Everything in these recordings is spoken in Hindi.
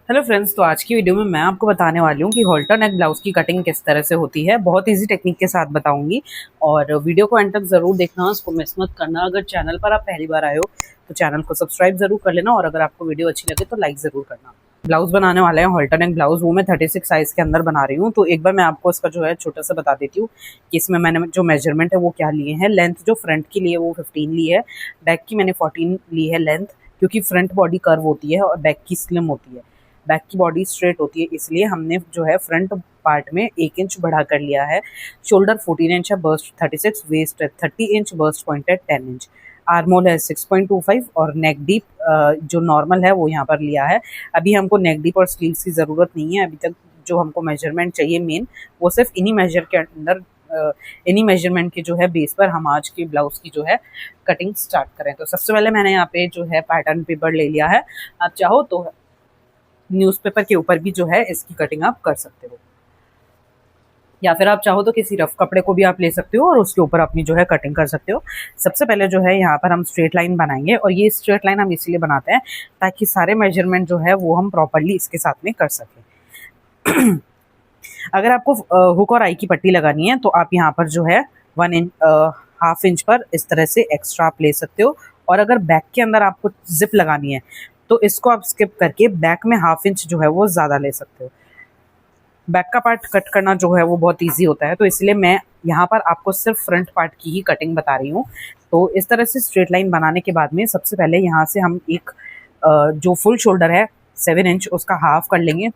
हेलो फ्रेंड्स, तो आज की वीडियो में मैं आपको बताने वाली हूँ कि हॉल्टर नेक ब्लाउज की कटिंग किस तरह से होती है। बहुत इजी टेक्निक के साथ बताऊंगी और वीडियो को एंड तक ज़रूर देखना, उसको मिस मत करना। अगर चैनल पर आप पहली बार आए हो तो चैनल को सब्सक्राइब ज़रूर कर लेना और अगर आपको वीडियो अच्छी लगे तो लाइक ज़रूर करना। ब्लाउज बनाने वाले हैं हॉल्टर नेक ब्लाउज, वो मैं 36 साइज़ के अंदर बना रही हूँ। तो एक बार मैं आपको इसका जो है छोटा सा बता देती हूँ कि इसमें मैंने जो मेजरमेंट है वो क्या लिए हैं। लेंथ जो फ्रंट की ली है वो 15 ली है, बैक की मैंने 14 ली है लेंथ, क्योंकि फ्रंट बॉडी कर्व होती है और बैक की स्लिम होती है। बैक की बॉडी स्ट्रेट होती है, इसलिए हमने जो है फ्रंट पार्ट में 1 इंच बढ़ा कर लिया है। शोल्डर 14 इंच है, बर्स्ट 36, वेस्ट है 30 इंच, बर्स्ट पॉइंट है 10 इंच, आर्मोल है 6.25 और नेक डीप जो नॉर्मल है वो यहाँ पर लिया है। अभी हमको नेक डीप और स्लीव्स की ज़रूरत नहीं है। अभी तक जो हमको मेजरमेंट चाहिए मेन, वो सिर्फ इन्हीं मेजर के अंदर इन्हीं मेजरमेंट के जो है बेस पर हम आज की ब्लाउज की जो है कटिंग स्टार्ट करें। तो सबसे पहले मैंने यहाँ पे जो है पैटर्न पेपर ले लिया है। आप चाहो तो न्यूज़पेपर के ऊपर भी जो है इसकी कटिंग आप कर सकते हो, या फिर आप चाहो तो किसी रफ कपड़े को भी आप ले सकते हो और उसके ऊपर अपनी जो है कटिंग कर सकते हो। सबसे पहले जो है यहाँ पर हम स्ट्रेट लाइन बनाएंगे और ये स्ट्रेट लाइन हम इसलिए बनाते हैं ताकि सारे मेजरमेंट जो है वो हम प्रॉपरली इसके साथ में कर सकें। अगर आपको हुक और आई की पट्टी लगानी है तो आप यहाँ पर जो है 1 इंच 1/2 इंच पर इस तरह से एक्स्ट्रा आप ले सकते हो। और अगर बैक के अंदर आपको जिप लगानी है तो इसको आप स्किप करके बैक में 1/2 इंच जो है वो ज़्यादा ले सकते हो। बैक का पार्ट कट करना जो है वो बहुत ईजी होता है, तो इसलिए मैं यहाँ पर आपको सिर्फ फ्रंट पार्ट की ही कटिंग बता रही हूँ। तो इस तरह से स्ट्रेट लाइन बनाने के बाद में सबसे पहले यहाँ से हम एक जो फुल शोल्डर है 7 इंच उसका हाफ कर लेंगे।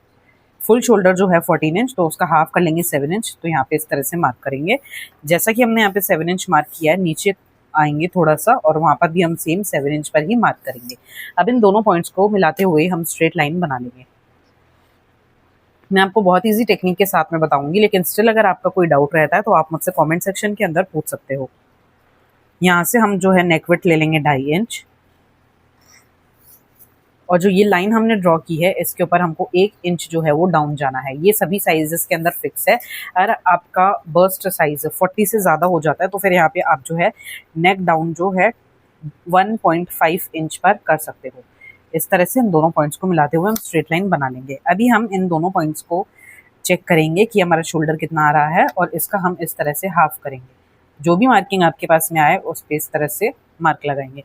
फुल शोल्डर जो है 14 इंच, तो उसका हाफ कर लेंगे 7 इंच। तो यहाँ पे इस तरह से मार्क करेंगे। जैसा कि हमने यहाँ पे 7 इंच मार्क किया है, नीचे आएंगे थोड़ा सा और वहाँ पर भी हम सेम 7 इंच पर ही मार्क करेंगे। अब इन दोनों पॉइंट्स को मिलाते हुए हम स्ट्रेट लाइन बना लेंगे। मैं आपको बहुत इजी टेक्निक के साथ में बताऊंगी, लेकिन स्टिल अगर आपका कोई डाउट रहता है तो आप मुझसे कमेंट सेक्शन के अंदर पूछ सकते हो। यहाँ से हम जो है नेक विड्थ ले लेंगे 2.5 इंच और जो ये लाइन हमने ड्रॉ की है इसके ऊपर हमको 1 इंच जो है वो डाउन जाना है। ये सभी साइजेस के अंदर फिक्स है। अगर आपका बर्स्ट साइज 40 से ज़्यादा हो जाता है तो फिर यहाँ पे आप जो है नेक डाउन जो है 1.5 इंच पर कर सकते हो। इस तरह से इन दोनों पॉइंट्स को मिलाते हुए हम स्ट्रेट लाइन बना लेंगे। अभी हम इन दोनों पॉइंट्स को चेक करेंगे कि हमारा शोल्डर कितना आ रहा है और इसका हम इस तरह से हाफ करेंगे। जो भी मार्किंग आपके पास में आए उस पर इस तरह से मार्क लगाएंगे।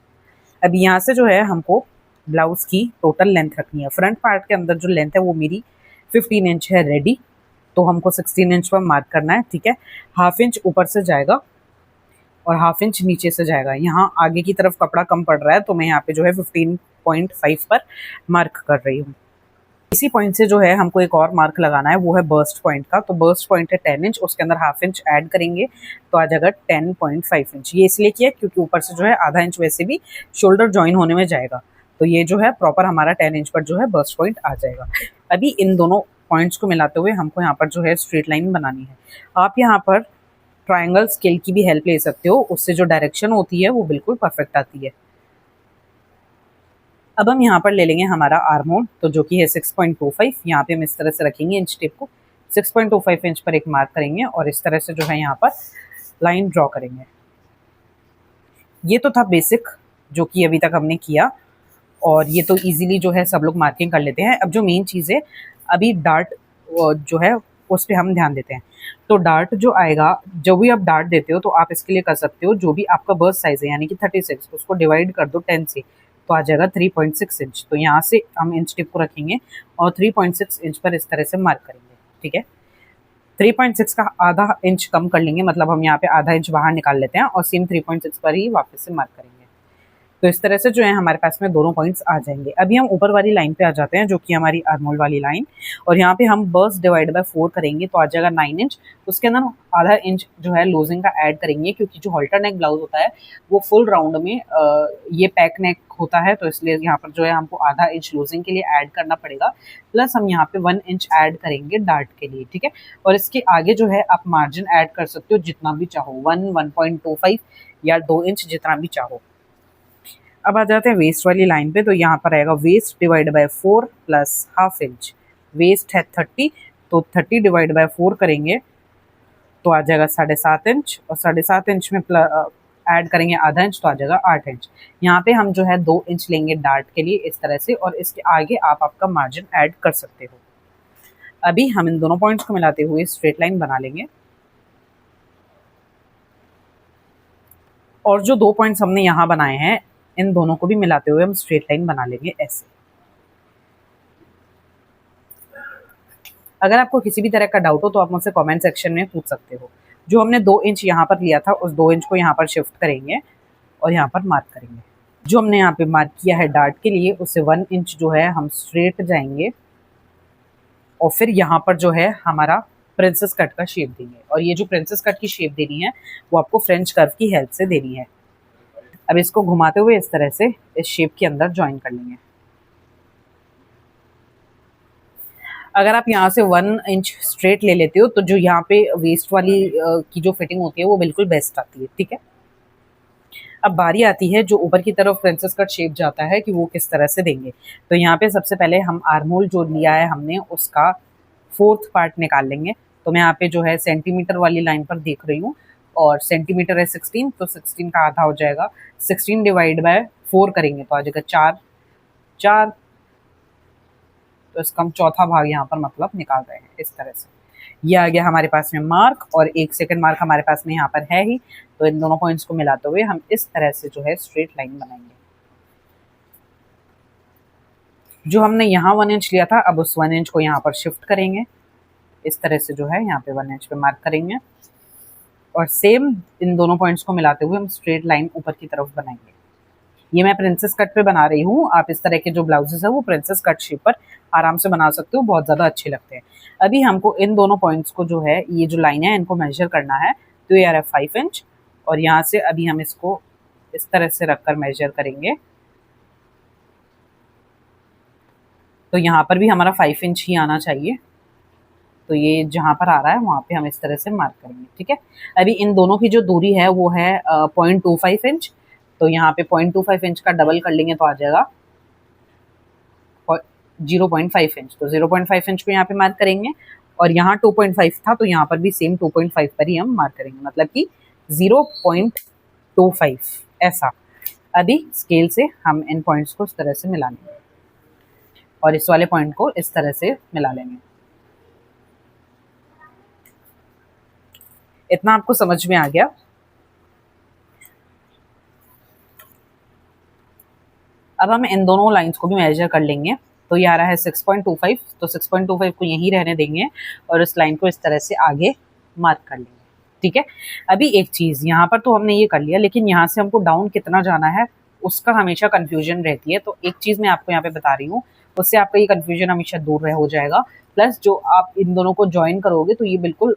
अभी यहाँ से जो है हमको ब्लाउज की टोटल लेंथ रखनी है। फ्रंट पार्ट के अंदर जो लेंथ है वो मेरी 15 इंच है रेडी, तो हमको 16 इंच पर मार्क करना है। ठीक है, 1/2 इंच ऊपर से जाएगा और 1/2 इंच नीचे से जाएगा। यहाँ आगे की तरफ कपड़ा कम पड़ रहा है तो मैं यहाँ पे जो है 15.5 पर मार्क कर रही हूँ। इसी पॉइंट से जो है हमको एक और मार्क लगाना है, वो है बर्स्ट पॉइंट का। तो बर्स्ट पॉइंट है 10 इंच, उसके अंदर 1/2 इंच ऐड करेंगे तो आ जाएगा 10.5 इंच। ये इसलिए किया क्योंकि ऊपर से जो है आधा इंच वैसे भी शोल्डर ज्वाइन होने में जाएगा, तो ये जो है प्रॉपर हमारा 10 इंच पर जो है बर्स्ट पॉइंट आ जाएगा। अभी इन दोनों पॉइंट्स को मिलाते हुए हमको यहाँ पर जो है स्ट्रेट लाइन बनानी है। आप यहाँ पर ट्रायंगल स्केल की भी हेल्प ले सकते हो, उससे जो डायरेक्शन होती है वो बिल्कुल परफेक्ट आती है। अब हम यहाँ पर ले लेंगे हमारा आर्मोल, तो जो कि है 6.25। यहाँ पे हम इस तरह से रखेंगे इंच टेप को, 6.25 इंच पर एक मार्क करेंगे और इस तरह से जो है यहाँ पर लाइन ड्रॉ करेंगे। ये तो था बेसिक जो कि अभी तक हमने किया और ये तो इजीली जो है सब लोग मार्किंग कर लेते हैं। अब जो मेन चीज़ है, अभी डार्ट जो है उस पर हम ध्यान देते हैं। तो डार्ट जो आएगा, जो भी आप डार्ट देते हो तो आप इसके लिए कर सकते हो, जो भी आपका बर्स्ट साइज है यानी कि 36 उसको डिवाइड कर दो 10 से तो आ जाएगा 3.6 इंच। तो यहाँ से हम इंच टिप को रखेंगे और 3.6 इंच पर इस तरह से मार्क करेंगे। ठीक है, 3.6 का आधा इंच कम कर लेंगे, मतलब हम यहाँ पे आधा इंच बाहर निकाल लेते हैं और सेम 3.6 पर ही वापस से मार्क करेंगे। तो इस तरह से जो है हमारे पास में दोनों पॉइंट्स आ जाएंगे। अभी हम ऊपर वाली लाइन पे आ जाते हैं जो कि हमारी आर्मोल वाली लाइन, और यहाँ पे हम बर्स्ट डिवाइड बाय 4 करेंगे तो आ जाएगा 9 इंच। उसके अंदर आधा इंच जो है लूजिंग का ऐड करेंगे, क्योंकि जो हॉल्टर नेक ब्लाउज होता है वो फुल राउंड में ये पैक नेक होता है, तो इसलिए यहाँ पर जो है हमको आधा इंच लूजिंग के लिए ऐड करना पड़ेगा। प्लस हम यहाँ पे 1 इंच ऐड करेंगे डार्ट के लिए। ठीक है, और इसके आगे जो है आप मार्जिन ऐड कर सकते हो जितना भी चाहो, 1.25 या 2 इंच जितना भी चाहो। अब आ जाते हैं वेस्ट वाली लाइन पे, तो यहाँ पर आएगा waist divide by 4 plus 1/2 inch. Waist है 30, तो 30 डिवाइड बाय 4 करेंगे तो आ जाएगा 7.5 इंच, और 7.5 इंच में ऐड करेंगे आधा इंच तो आ जाएगा 8 इंच। यहाँ पे हम जो है 2 इंच लेंगे डार्ट के लिए इस तरह से, और इसके आगे आप आपका मार्जिन ऐड कर सकते हो। अभी हम इन दोनों पॉइंट्स को मिलाते हुए स्ट्रेट लाइन बना लेंगे, और जो 2 पॉइंट्स हमने यहाँ बनाए हैं इन दोनों को भी मिलाते हुए हम स्ट्रेट लाइन बना लेंगे ऐसे। अगर आपको किसी भी तरह का डाउट हो तो आप मुझसे कमेंट सेक्शन में पूछ सकते हो। जो हमने 2 इंच यहाँ पर लिया था उस 2 इंच को यहाँ पर शिफ्ट करेंगे और यहाँ पर मार्क करेंगे। जो हमने यहाँ पे मार्क किया है डार्ट के लिए उससे 1 इंच जो है हम स्ट्रेट जाएंगे, और फिर यहाँ पर जो है हमारा प्रिंसेस कट का शेप देंगे। और ये जो प्रिंसेस कट की शेप देनी है वो आपको फ्रेंच कर्व की हेल्प से देनी है। अब इसको घुमाते हुए इस तरह से इस शेप के अंदर ज्वाइन कर लेंगे। अगर आप यहाँ से 1 इंच स्ट्रेट ले लेते हो तो जो यहाँ पे वेस्ट वाली की जो फिटिंग होती है वो बिल्कुल बेस्ट आती है, ठीक है। अब बारी आती है जो ऊपर की तरफ प्रिंसेस कट शेप जाता है कि वो किस तरह से देंगे। तो यहाँ पे सबसे पहले हम आर्महोल जो लिया है हमने उसका 4th पार्ट निकाल लेंगे। तो मैं यहाँ पे जो है सेंटीमीटर वाली लाइन पर देख रही हूँ, और सेंटीमीटर है 16, तो 16 का आधा हो जाएगा। 16 डिवाइड बाय 4 करेंगे तो आ जाएगा 4। तो इसका हम चौथा भाग यहाँ पर मतलब निकाल रहे हैं इस तरह से। ये आ गया हमारे पास में मार्क, और 1 सेकंड मार्क हमारे पास में यहाँ पर है ही। तो इन दोनों पॉइंट्स को मिलाते हुए हम इस तरह से जो है स्ट्रेट लाइन बनाएंगे। जो हमने यहाँ 1 इंच लिया था अब उस 1 इंच को यहाँ पर शिफ्ट करेंगे इस तरह से, जो है यहाँ पे 1 इंच पे मार्क करेंगे, और सेम इन दोनों पॉइंट्स को मिलाते हुए हम स्ट्रेट लाइन ऊपर की तरफ बनाएंगे। ये मैं प्रिंसेस कट पे बना रही हूँ, आप इस तरह के जो ब्लाउजेस है वो प्रिंसेस कट शेप पर आराम से बना सकते हो, बहुत ज़्यादा अच्छे लगते हैं। अभी हमको इन दोनों पॉइंट्स को जो है ये जो लाइन है इनको मेजर करना है। तो ये आ रहा है 5 इंच, और यहाँ से अभी हम इसको इस तरह से रखकर मेजर करेंगे। तो यहाँ पर भी हमारा 5 इंच ही आना चाहिए। तो ये जहाँ पर आ रहा है वहाँ पे हम इस तरह से मार्क करेंगे, ठीक है। अभी इन दोनों की जो दूरी है वो है 0.25 इंच। तो यहाँ पे 0.25 इंच का डबल कर लेंगे तो आ जाएगा 0.5 इंच। तो 0.5 इंच को यहाँ पे मार्क करेंगे, और यहाँ 2.5 था तो यहाँ पर भी सेम 2.5 पर ही हम मार्क करेंगे, मतलब कि 0.25 ऐसा। अभी स्केल से हम इन पॉइंट्स को इस तरह से मिला लेंगे, और इस वाले पॉइंट को इस तरह से मिला लेंगे। इतना आपको समझ में आ गया। अब हम इन दोनों लाइंस को भी मेजर कर लेंगे। तो ये आ रहा है 6.25, तो 6.25 को यहीं रहने देंगे और इस लाइन को इस तरह से आगे मार्क कर लेंगे, ठीक है। अभी एक चीज़ यहाँ पर तो हमने ये कर लिया, लेकिन यहाँ से हमको डाउन कितना जाना है उसका हमेशा कन्फ्यूजन रहती है। तो एक चीज़ मैं आपको यहाँ पे बता रही हूँ, उससे आपका ये कन्फ्यूजन हमेशा दूर हो जाएगा। प्लस जो आप इन दोनों को ज्वाइन करोगे तो ये बिल्कुल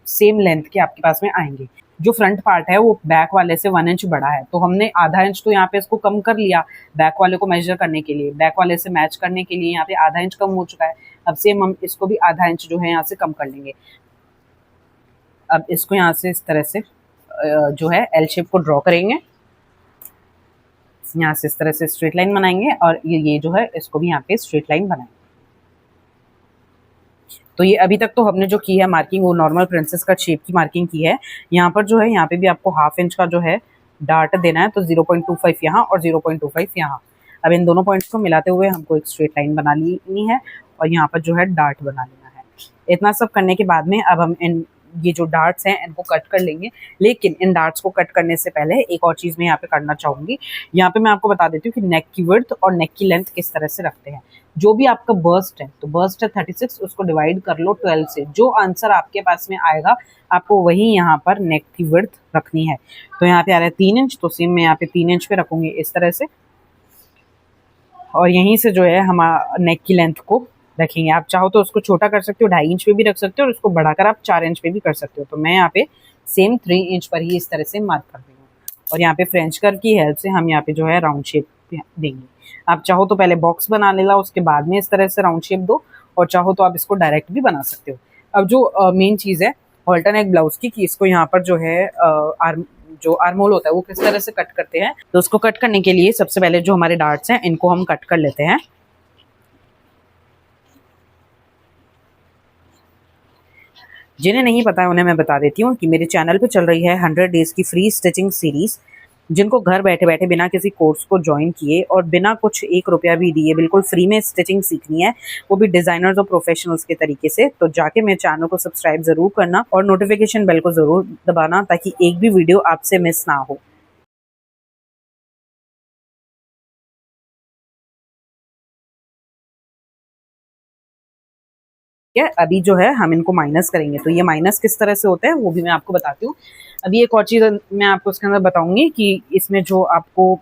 सेम लेंथ के आपके पास में आएंगे। जो फ्रंट पार्ट है वो बैक वाले से 1 इंच बड़ा है, तो हमने आधा इंच तो यहाँ पे इसको कम कर लिया बैक वाले को मेजर करने के लिए, बैक वाले से मैच करने के लिए यहाँ पे आधा इंच कम हो चुका है। अब सेम हम इसको भी आधा इंच जो है यहाँ से कम कर लेंगे। अब इसको यहाँ से इस तरह से जो है एल शेप को ड्रॉ करेंगे, यहाँ से इस तरह से स्ट्रेट लाइन बनाएंगे, और ये जो है इसको भी यहाँ पे स्ट्रेट लाइन बनाएंगे। तो ये अभी तक तो हमने जो की है मार्किंग वो नॉर्मल प्रिंसेस कट शेप की मार्किंग की है। यहाँ पर जो है यहाँ पे भी आपको 1/2 इंच का जो है डार्ट देना है, तो 0.25 यहाँ और 0.25 यहाँ। अब इन दोनों पॉइंट्स को मिलाते हुए हमको एक स्ट्रेट लाइन बना लेनी है, और यहाँ पर जो है डार्ट बना लेना है। इतना सब करने के बाद में अब हम इन ये जो डार्ट्स हैं इनको कट कर लेंगे। लेकिन इन डार्ट्स को कट करने से पहले एक और चीज़ मैं यहाँ पे करना चाहूँगी। यहाँ पे मैं आपको बता देती हूँ कि नेक की विड्थ और नेक की लेंथ किस तरह से रखते हैं। जो भी आपका बर्स्ट है, तो बर्स्ट है 36, उसको डिवाइड कर लो 12 से, जो आंसर आपके पास में आएगा आपको वही यहाँ पर नेक की विड्थ रखनी है। तो यहाँ पे आ रहा है 3 इंच, तो सेम मैं यहाँ पे 3 इंच पे रखूँगी इस तरह से, और यहीं से जो है हम नेक की लेंथ को रखेंगे। आप चाहो तो उसको छोटा कर सकते हो, 2.5 इंच पे भी रख सकते हो, और उसको बढ़ाकर आप 4 इंच पे भी कर सकते हो। तो मैं यहाँ पे सेम 3 इंच पर ही इस तरह से मार्क कर रही हूँ, और यहाँ पे फ्रेंच कर्व की हेल्प से हम यहाँ पे जो है राउंड शेप देंगे। आप चाहो तो पहले बॉक्स बना लेना, उसके बाद में इस तरह से राउंड शेप दो, और चाहो तो आप इसको डायरेक्ट भी बना सकते हो। अब जो मेन चीज़ है हॉल्टर नेक ब्लाउज की, कि इसको यहाँ पर जो है जो आर्महोल होता है वो किस तरह से कट करते हैं। तो उसको कट करने के लिए सबसे पहले जो हमारे डार्ट्स हैं इनको हम कट कर लेते हैं। जिन्हें नहीं पता है उन्हें मैं बता देती हूँ कि मेरे चैनल पे चल रही है 100 डेज़ की फ्री स्टिचिंग सीरीज़, जिनको घर बैठे बैठे बिना किसी कोर्स को ज्वाइन किए और बिना कुछ 1 रुपया भी दिए बिल्कुल फ्री में स्टिचिंग सीखनी है, वो भी डिज़ाइनर्स और प्रोफेशनल्स के तरीके से, तो जाके मेरे चैनल को सब्सक्राइब ज़रूर करना और नोटिफिकेशन बेल को ज़रूर दबाना ताकि एक भी वीडियो आपसे मिस ना हो। है अभी जो है हम इनको माइनस करेंगे, तो ये माइनस किस तरह से होता है वो भी मैं आपको बताती हूँ। अभी एक और चीज़ मैं आपको इसके अंदर बताऊंगी कि इसमें जो आपको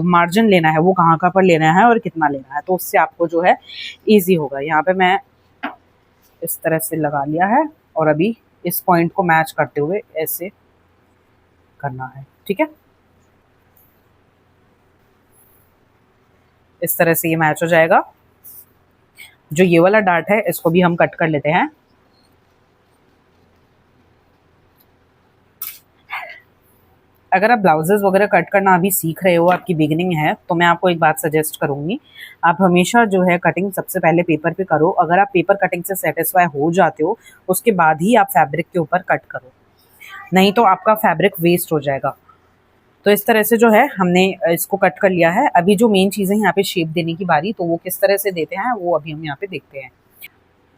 मार्जिन लेना है वो कहाँ पर लेना है और कितना लेना है, तो उससे आपको जो है इजी होगा। यहाँ पे मैं इस तरह से लगा लिया है और अभी इस पॉइंट को मैच करते हुए ऐसे करना है, ठीक है। इस तरह से ये मैच हो जाएगा। जो ये वाला डार्ट है इसको भी हम कट कर लेते हैं। अगर आप ब्लाउजेस वगैरह कट करना अभी सीख रहे हो, आपकी बिगिनिंग है, तो मैं आपको एक बात सजेस्ट करूंगी, आप हमेशा जो है कटिंग सबसे पहले पेपर पे करो। अगर आप पेपर कटिंग से सेटिस्फाई हो जाते हो उसके बाद ही आप फैब्रिक के ऊपर कट करो, नहीं तो आपका फैब्रिक वेस्ट हो जाएगा। तो इस तरह से जो है हमने इसको कट कर लिया है। अभी जो मेन चीज़ है यहाँ पे शेप देने की बारी, तो वो किस तरह से देते हैं वो अभी हम यहाँ पे देखते हैं।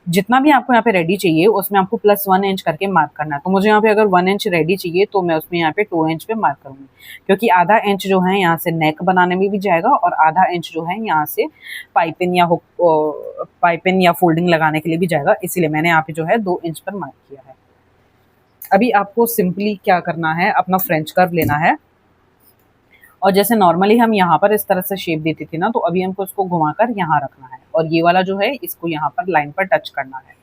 जितना भी आपको यहाँ पे रेडी चाहिए उसमें आपको +1 इंच करके मार्क करना है। तो मुझे यहाँ पे अगर 1 इंच रेडी चाहिए तो मैं उसमें यहाँ पे 2 इंच पे मार्क करूँगी, क्योंकि आधा इंच जो है यहाँ से नेक बनाने में भी जाएगा और आधा इंच जो है यहाँ से पाइपिंग या फोल्डिंग लगाने के लिए भी जाएगा, इसीलिए मैंने यहाँ पे जो है 2 इंच पर मार्क किया है। अभी आपको सिंपली क्या करना है, अपना फ्रेंच कर्व लेना है और जैसे नॉर्मली हम यहाँ पर इस तरह से शेप देती थी ना, तो अभी हमको इसको घुमाकर यहाँ रखना है और ये वाला जो है इसको यहाँ पर लाइन पर टच करना है,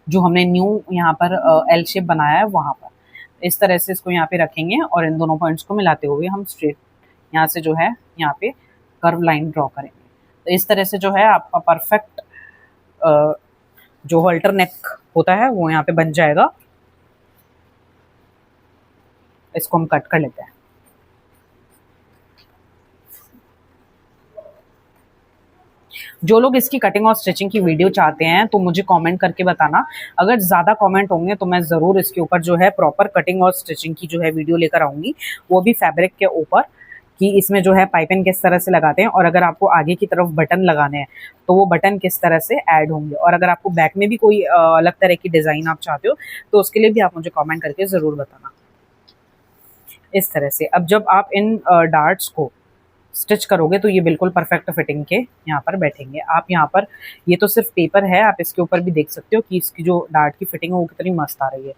जो हमने न्यू यहाँ पर एल शेप बनाया है वहाँ पर। इस तरह से इसको यहाँ पे रखेंगे और इन दोनों पॉइंट्स को मिलाते हुए हम स्ट्रेट यहाँ से जो है यहाँ पे कर्व लाइन ड्रॉ करेंगे। तो इस तरह से जो है आपका परफेक्ट जो हॉल्टर नेक होता है वो यहाँ पे बन जाएगा। इसको हम कट कर लेते हैं। जो लोग इसकी कटिंग और स्टिचिंग की वीडियो चाहते हैं तो मुझे कमेंट करके बताना। अगर ज़्यादा कमेंट होंगे तो मैं ज़रूर इसके ऊपर जो है प्रॉपर कटिंग और स्टिचिंग की जो है वीडियो लेकर आऊँगी, वो भी फैब्रिक के ऊपर, कि इसमें जो है पाइपिंग किस तरह से लगाते हैं और अगर आपको आगे की तरफ बटन लगाने हैं तो वो बटन किस तरह से ऐड होंगे, और अगर आपको बैक में भी कोई अलग तरह की डिज़ाइन आप चाहते हो तो उसके लिए भी आप मुझे कमेंट करके ज़रूर बताना। इस तरह से अब जब आप इन डार्ट्स को स्टिच करोगे तो ये बिल्कुल परफेक्ट फिटिंग के यहाँ पर बैठेंगे। आप यहाँ पर, ये तो सिर्फ पेपर है, आप इसके ऊपर भी देख सकते हो कि इसकी जो डार्ट की फिटिंग है वो कितनी मस्त आ रही है।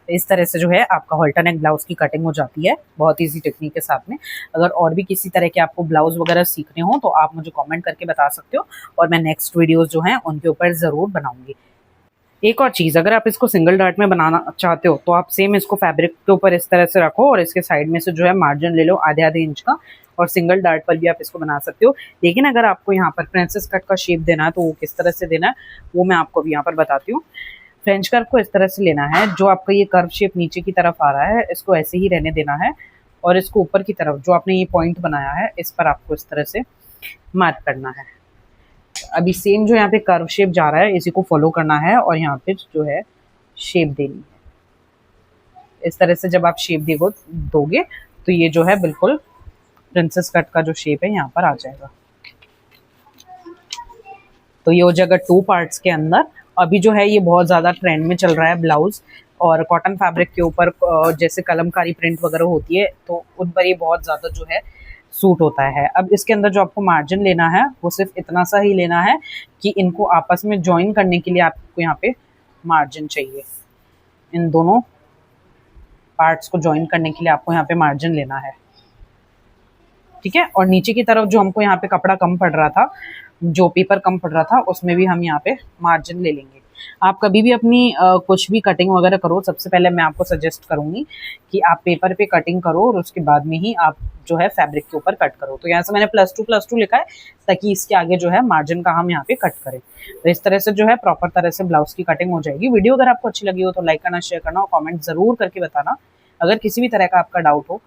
इस तरह से जो है आपका हॉल्टर नेक ब्लाउज की कटिंग हो जाती है बहुत इजी टेक्निक के साथ में। अगर और भी किसी तरह के आपको ब्लाउज वगैरह सीखने हो तो आप मुझे कमेंट करके बता सकते हो और मैं नेक्स्ट वीडियोस जो हैं उनके ऊपर ज़रूर बनाऊंगी। एक और चीज़, अगर आप इसको सिंगल डार्ट में बनाना चाहते हो तो आप सेम इसको फैब्रिक के ऊपर इस तरह से रखो और इसके साइड में से जो है मार्जिन ले लो आधे इंच का, और सिंगल डार्ट पर भी आप इसको बना सकते हो। लेकिन अगर आपको यहाँ पर प्रिंसेस कट का शेप देना है तो वो किस तरह से देना है वो मैं आपको अभी यहाँ पर बताती हूँ। फ्रेंच कर्व को इस तरह से लेना है, जो आपका ये कर्व शेप नीचे की तरफ आ रहा है इसको ऐसे ही रहने देना है और इसको ऊपर की तरफ जो आपने ये पॉइंट बनाया है इस पर आपको इस तरह से मार्क करना है। अभी सेम जो यहाँ पे कर्व शेप जा रहा है इसी को फॉलो करना है और यहाँ पे जो है शेप देनी है। इस तरह से जब आप शेप दोगे तो ये जो है बिल्कुल प्रिंसेस कट का जो शेप है यहाँ पर आ जाएगा। तो ये हो जाएगा 2 पार्ट्स के अंदर। अभी जो है ये बहुत ज़्यादा ट्रेंड में चल रहा है ब्लाउज, और कॉटन फैब्रिक के ऊपर जैसे कलमकारी प्रिंट वगैरह होती है तो उन पर ये बहुत ज़्यादा जो है सूट होता है। अब इसके अंदर जो आपको मार्जिन लेना है वो सिर्फ इतना सा ही लेना है कि इनको आपस में ज्वाइन करने के लिए आपको यहाँ पे मार्जिन चाहिए। इन दोनों पार्ट्स को ज्वाइन करने के लिए आपको यहाँ पे मार्जिन लेना है, ठीक है। और नीचे की तरफ जो हमको यहाँ पे कपड़ा कम पड़ रहा था, जो पेपर कम पड़ रहा था, उसमें भी हम यहाँ पे मार्जिन ले लेंगे। आप कभी भी अपनी कुछ भी कटिंग वगैरह करो, सबसे पहले मैं आपको सजेस्ट करूंगी कि आप पेपर पे कटिंग करो और उसके बाद में ही आप जो है फैब्रिक के ऊपर कट करो। तो यहाँ से मैंने +2 लिखा है ताकि इसके आगे जो है मार्जिन का हम यहाँ पे कट करें। तो इस तरह से जो है प्रॉपर तरह से ब्लाउज की कटिंग हो जाएगी। वीडियो अगर आपको अच्छी लगी हो तो लाइक करना, शेयर करना और कॉमेंट जरूर करके बताना। अगर किसी भी तरह का आपका डाउट हो